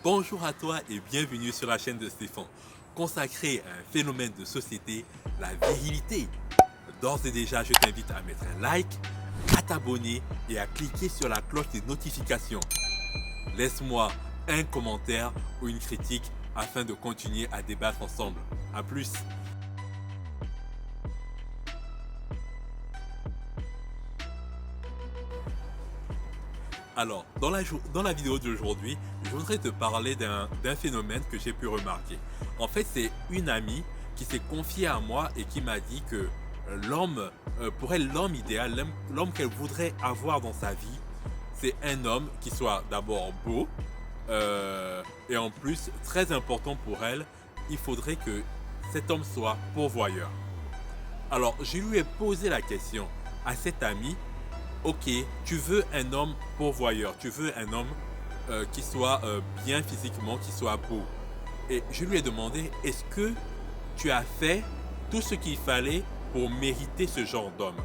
Bonjour à toi et bienvenue sur la chaîne de Stéphane, consacrée à un phénomène de société, la virilité. D'ores et déjà, je t'invite à mettre un like, à t'abonner et à cliquer sur la cloche des notifications. Laisse-moi un commentaire ou une critique afin de continuer à débattre ensemble. A plus. Alors, dans la vidéo d'aujourd'hui, je voudrais te parler d'un phénomène que j'ai pu remarquer. En fait, c'est une amie qui s'est confiée à moi et qui m'a dit que l'homme, pour elle, l'homme idéal, l'homme qu'elle voudrait avoir dans sa vie, c'est un homme qui soit d'abord beau, et en plus, très important pour elle, il faudrait que cet homme soit pourvoyeur. Alors, je lui ai posé la question à cette amie. Ok, tu veux un homme pourvoyeur, tu veux un homme qui soit bien physiquement, qui soit beau. Et je lui ai demandé, est-ce que tu as fait tout ce qu'il fallait pour mériter ce genre d'homme?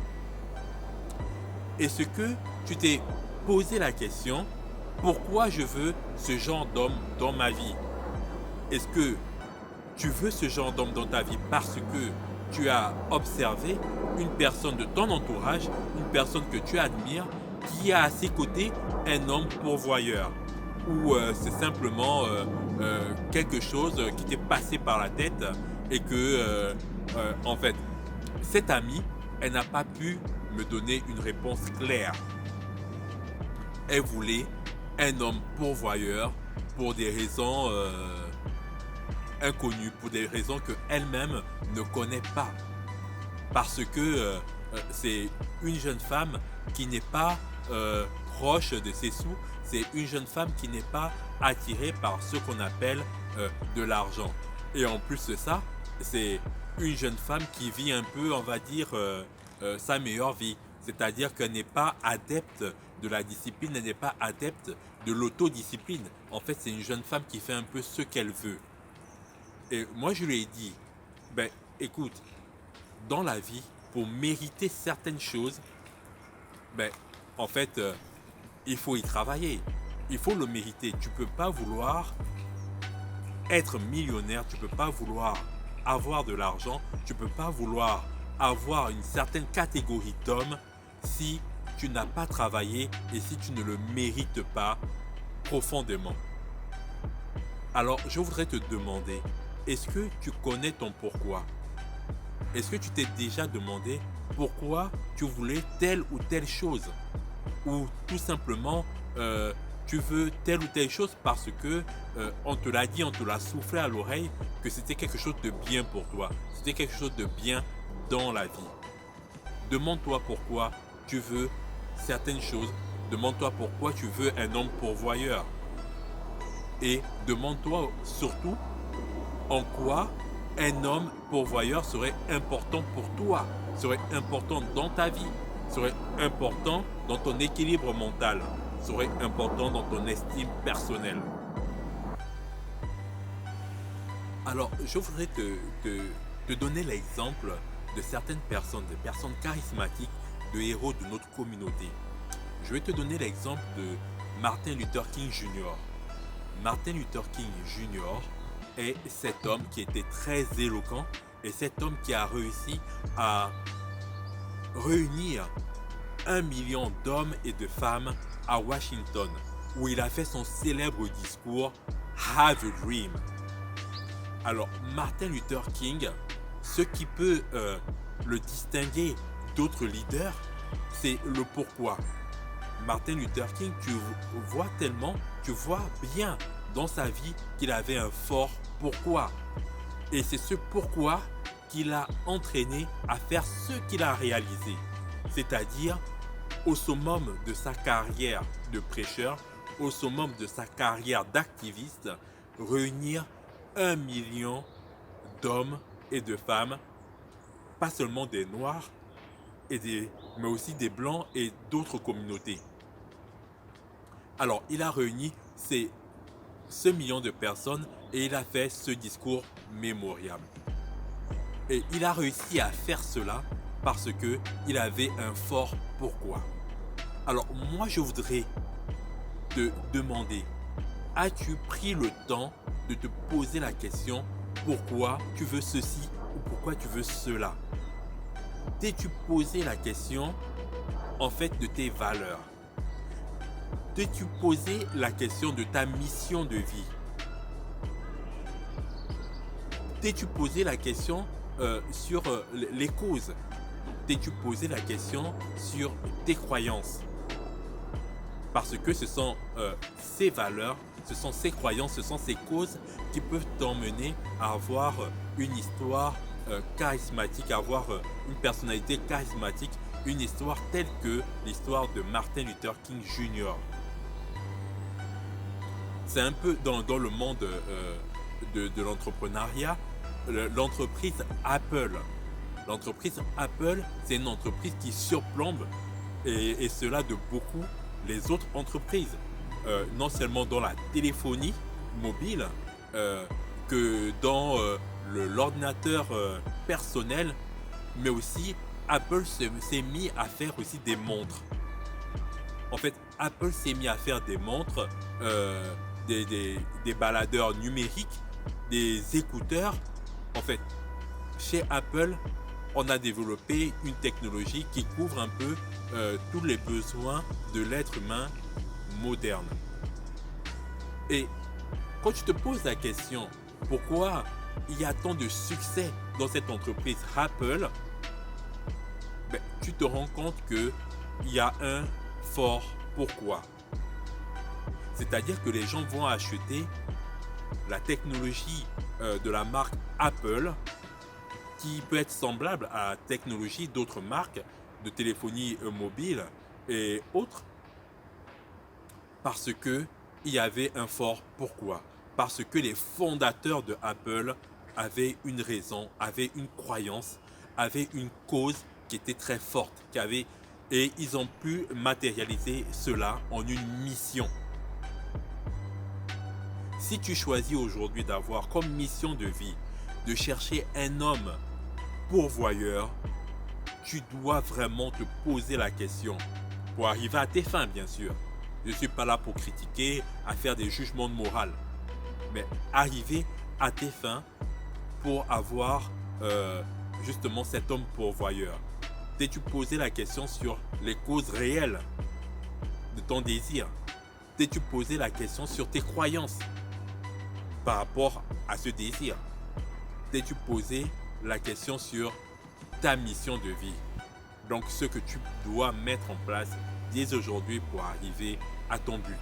Est-ce que tu t'es posé la question, pourquoi je veux ce genre d'homme dans ma vie? Est-ce que tu veux ce genre d'homme dans ta vie parce que tu as observé une personne de ton entourage, une personne que tu admires, qui a à ses côtés un homme pourvoyeur, ou c'est simplement quelque chose qui t'est passé par la tête et que, en fait, cette amie, elle n'a pas pu me donner une réponse claire. Elle voulait un homme pourvoyeur pour des raisons inconnues, pour des raisons qu'elle-même ne connaît pas. Parce que c'est une jeune femme qui n'est pas proche de ses sous, c'est une jeune femme qui n'est pas attirée par ce qu'on appelle de l'argent. Et en plus de ça, c'est une jeune femme qui vit un peu, on va dire, sa meilleure vie. C'est-à-dire qu'elle n'est pas adepte de la discipline, elle n'est pas adepte de l'autodiscipline. En fait, c'est une jeune femme qui fait un peu ce qu'elle veut. Et moi, je lui ai dit, ben, écoute, dans la vie, pour mériter certaines choses, ben, en fait, il faut y travailler. Il faut le mériter. Tu ne peux pas vouloir être millionnaire, tu ne peux pas vouloir avoir de l'argent, tu ne peux pas vouloir avoir une certaine catégorie d'hommes si tu n'as pas travaillé et si tu ne le mérites pas profondément. Alors, je voudrais te demander, est-ce que tu connais ton pourquoi? Est-ce que tu t'es déjà demandé pourquoi tu voulais telle ou telle chose? Ou tout simplement, tu veux telle ou telle chose parce que on te l'a dit, on te l'a soufflé à l'oreille que c'était quelque chose de bien pour toi. C'était quelque chose de bien dans la vie. Demande-toi pourquoi tu veux certaines choses. Demande-toi pourquoi tu veux un homme pourvoyeur. Et demande-toi surtout en quoi un homme pourvoyeur serait important pour toi, serait important dans ta vie, serait important dans ton équilibre mental, serait important dans ton estime personnelle. Alors, je voudrais te donner l'exemple de certaines personnes, des personnes charismatiques, de héros de notre communauté. Je vais te donner l'exemple de Martin Luther King Jr. Martin Luther King Jr. est cet homme qui était très éloquent et cet homme qui a réussi à réunir 1 million d'hommes et de femmes à Washington, où il a fait son célèbre discours Have a Dream. Alors, Martin Luther King, ce qui peut le distinguer d'autres leaders, c'est le pourquoi. Martin Luther King, tu vois bien dans sa vie qu'il avait un fort pourquoi. Et c'est ce pourquoi qui l'a entraîné à faire ce qu'il a réalisé. C'est-à-dire, au summum de sa carrière de prêcheur, au summum de sa carrière d'activiste, réunir 1 million d'hommes et de femmes, pas seulement des Noirs, mais aussi des Blancs et d'autres communautés. Alors, il a réuni ce million de personnes et il a fait ce discours mémorial. Et il a réussi à faire cela parce qu'il avait un fort pourquoi. Alors, moi, je voudrais te demander, as-tu pris le temps de te poser la question pourquoi tu veux ceci ou pourquoi tu veux cela? T'es-tu posé la question en fait de tes valeurs? T'es-tu posé la question de ta mission de vie? T'es-tu posé la question sur les causes? T'es-tu posé la question sur tes croyances? Parce que ce sont ces valeurs, ce sont ces croyances, ce sont ces causes qui peuvent t'emmener à avoir une histoire charismatique, à avoir une personnalité charismatique, une histoire telle que l'histoire de Martin Luther King Jr. C'est un peu dans le monde de l'entrepreneuriat, l'entreprise Apple. L'entreprise Apple, c'est une entreprise qui surplombe, et cela de beaucoup, les autres entreprises. Non seulement dans la téléphonie mobile, que dans l'ordinateur personnel, mais aussi Apple s'est mis à faire aussi des montres. En fait, Apple s'est mis à faire des montres, des baladeurs numériques, des écouteurs. En fait, chez Apple, on a développé une technologie qui couvre un peu tous les besoins de l'être humain moderne. Et quand tu te poses la question, pourquoi il y a tant de succès dans cette entreprise Apple, ben, tu te rends compte qu'il y a un fort pourquoi. C'est-à-dire que les gens vont acheter la technologie de la marque Apple, qui peut être semblable à la technologie d'autres marques de téléphonie mobile et autres, parce que il y avait un fort pourquoi. Parce que les fondateurs de Apple avaient une raison, avaient une croyance, avaient une cause qui était très forte, et ils ont pu matérialiser cela en une mission. Si tu choisis aujourd'hui d'avoir comme mission de vie de chercher un homme pourvoyeur, tu dois vraiment te poser la question pour arriver à tes fins, bien sûr. Je ne suis pas là pour critiquer, à faire des jugements de morale, mais arriver à tes fins pour avoir justement cet homme pourvoyeur. T'es-tu posé la question sur les causes réelles de ton désir? T'es-tu posé la question sur tes croyances par rapport à ce désir? T'es-tu posé la question sur ta mission de vie? Donc ce que tu dois mettre en place dès aujourd'hui pour arriver à ton but.